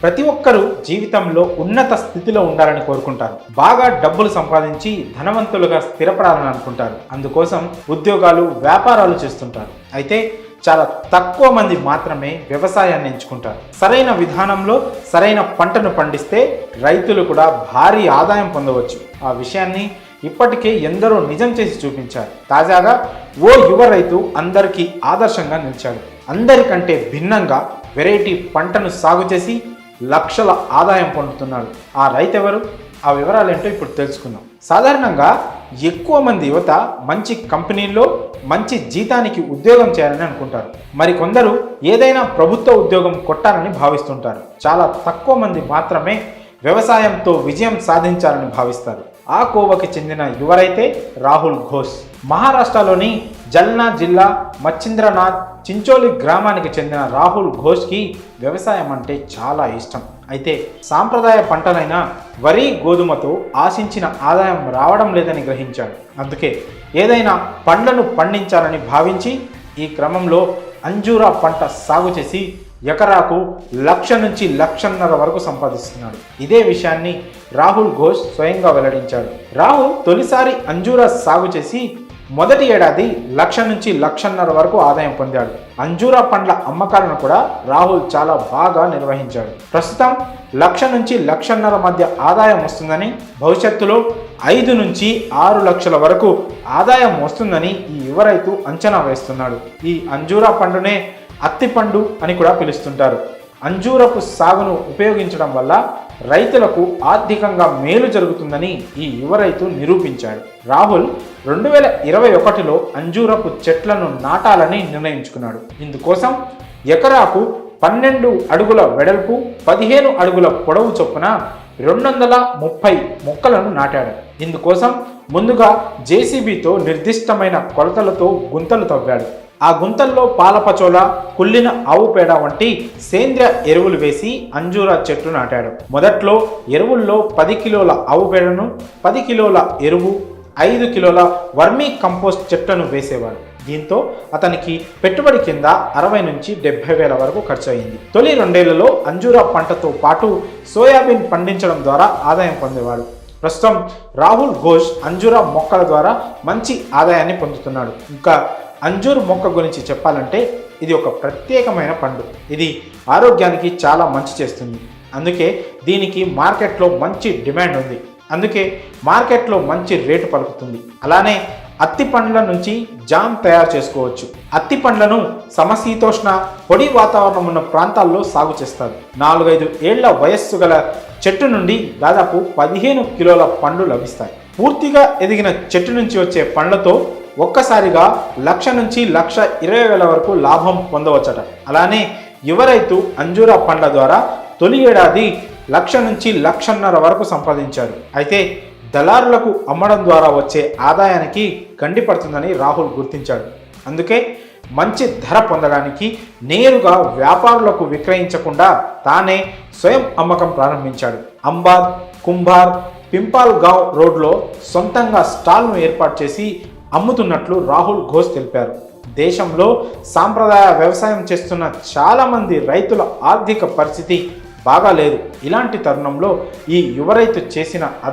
ప్రతి ఒక్కరూ జీవితంలో ఉన్నత స్థితిలో ఉండాలని కోరుకుంటారు. బాగా డబ్బులు సంపాదించి ధనవంతులుగా స్థిరపడాలని అనుకుంటారు. అందుకోసం ఉద్యోగాలు, వ్యాపారాలు చేస్తుంటారు. అయితే చాలా తక్కువ మంది మాత్రమే వ్యవసాయాన్ని ఎంచుకుంటారు. సరైన విధానంలో సరైన పంటను పండిస్తే రైతులు కూడా భారీ ఆదాయం పొందవచ్చు. ఆ విషయాన్ని ఇప్పటికే ఎందరో నిజం చేసి చూపించారు. తాజాగా ఓ యువ రైతు అందరికీ ఆదర్శంగా నిలిచాడు. అందరికంటే భిన్నంగా వెరైటీ పంటను సాగు చేసి లక్షల ఆదాయం పొందుతున్నాడు. ఆ రైతు ఎవరు? ఆ వివరాలు ఏంటో ఇప్పుడు తెలుసుకుందాం. సాధారణంగా ఎక్కువ మంది యువత మంచి కంపెనీల్లో మంచి జీతానికి ఉద్యోగం చేయాలని అనుకుంటారు. మరికొందరు ఏదైనా ప్రభుత్వ ఉద్యోగం కొట్టాలని భావిస్తుంటారు. చాలా తక్కువ మంది మాత్రమే వ్యవసాయంతో విజయం సాధించాలని భావిస్తారు. ఆ కోవకి చెందిన యువరైతే రాహుల్ ఘోష్. మహారాష్ట్రలోని జల్నా జిల్లా మచ్చింద్రనాథ్ చించోలి గ్రామానికి చెందిన రాహుల్ ఘోష్కి వ్యవసాయం అంటే చాలా ఇష్టం. అయితే సాంప్రదాయ పంటలైన వరి, గోధుమతో ఆశించిన ఆదాయం రావడం లేదని గ్రహించాడు. అందుకే ఏదైనా పండ్లను పండించాలని భావించి ఈ క్రమంలో అంజూరా పంట సాగు చేసి ఎకరాకు 1,00,000 నుంచి 1,50,000 వరకు సంపాదిస్తున్నాడు. ఇదే విషయాన్ని రాహుల్ ఘోష్ స్వయంగా వెల్లడించాడు. రాహుల్ తొలిసారి అంజూరా సాగు చేసి మొదటి ఏడాది 1,00,000 నుంచి 1,50,000 వరకు ఆదాయం పొందాడు. అంజూరా పండ్ల అమ్మకాలను కూడా రాహుల్ చాలా బాగా నిర్వహించాడు. ప్రస్తుతం 1,00,000 నుంచి 1,50,000 మధ్య ఆదాయం వస్తుందని, భవిష్యత్తులో 5 నుంచి 6 లక్షల వరకు ఆదాయం వస్తుందని ఈ యువ రైతు అంచనా వేస్తున్నాడు. ఈ అంజూరా పండునే అత్తిపండు అని కూడా పిలుస్తుంటారు. అంజూరపు సాగును ఉపయోగించడం వల్ల రైతులకు ఆర్థికంగా మేలు జరుగుతుందని ఈ యువ రైతు నిరూపించాడు. రాహుల్ 2021లో అంజూరపు చెట్లను నాటాలని నిర్ణయించుకున్నాడు. ఇందుకోసం ఎకరాకు 12 అడుగుల వెడల్పు, 15 అడుగుల పొడవు చొప్పున 230 మొక్కలను నాటాడు. ఇందుకోసం ముందుగా జేసీబీతో నిర్దిష్టమైన కొలతలతో గుంతలు తవ్వాడు. ఆ గుంతల్లో పాలపచోల, కుళ్ళిన ఆవు పేడ వంటి సేంద్రియ ఎరువులు వేసి అంజూరా చెట్టు నాటాడు. మొదట్లో ఎరువుల్లో 10 కిలోల ఆవు పేడను, 10 కిలోల ఎరువు, 5 కిలోల వర్మీ కంపోస్ట్ చెట్లను వేసేవాడు. దీంతో అతనికి పెట్టుబడి కింద 60 నుంచి 70 వేల వరకు ఖర్చు అయింది. తొలి 2 ఏళ్లలో అంజూరా పంటతో పాటు సోయాబీన్ పండించడం ద్వారా ఆదాయం పొందేవాడు. ప్రస్తుతం రాహుల్ ఘోష్ అంజూరా మొక్కల ద్వారా మంచి ఆదాయాన్ని పొందుతున్నాడు. ఇంకా అంజూర్ మొక్క గురించి చెప్పాలంటే ఇది ఒక ప్రత్యేకమైన పండు. ఇది ఆరోగ్యానికి చాలా మంచి చేస్తుంది. అందుకే దీనికి మార్కెట్లో మంచి డిమాండ్ ఉంది. అందుకే మార్కెట్లో మంచి రేటు పలుకుతుంది. అలానే అత్తి పండ్ల నుంచి జామ్ తయారు చేసుకోవచ్చు. అత్తి పండ్లను సమశీతోష్ణ, పొడి వాతావరణం ఉన్న ప్రాంతాల్లో సాగు చేస్తారు. 4-5 ఏళ్ల వయస్సు గల చెట్టు నుండి దాదాపు 15 కిలోల పండ్లు లభిస్తాయి. పూర్తిగా ఎదిగిన చెట్టు నుంచి వచ్చే పండ్లతో ఒక్కసారిగా 1,00,000 నుంచి 1,20,000 వరకు లాభం పొందవచ్చట. అలానే యువ రైతు అంజూరా పండ్ల ద్వారా తొలి ఏడాది 1,00,000 నుంచి 1,50,000 వరకు సంపాదించాడు. అయితే దళారులకు అమ్మడం ద్వారా వచ్చే ఆదాయానికి గండిపడుతుందని రాహుల్ గుర్తించాడు. అందుకే మంచి ధర పొందడానికి నేరుగా వ్యాపారులకు విక్రయించకుండా తానే స్వయం అమ్మకం ప్రారంభించాడు. అంబాద్, కుంభార్, పింపాల్ గావ్ రోడ్లో సొంతంగా స్టాల్ను ఏర్పాటు చేసి అమ్ముతున్నట్లు రాహుల్ ఘోష్ తెలిపారు. దేశంలో సాంప్రదాయ వ్యవసాయం చేస్తున్న చాలామంది రైతుల ఆర్థిక పరిస్థితి బాగా లేదు. ఇలాంటి తరుణంలో ఈ యువ రైతు చేసిన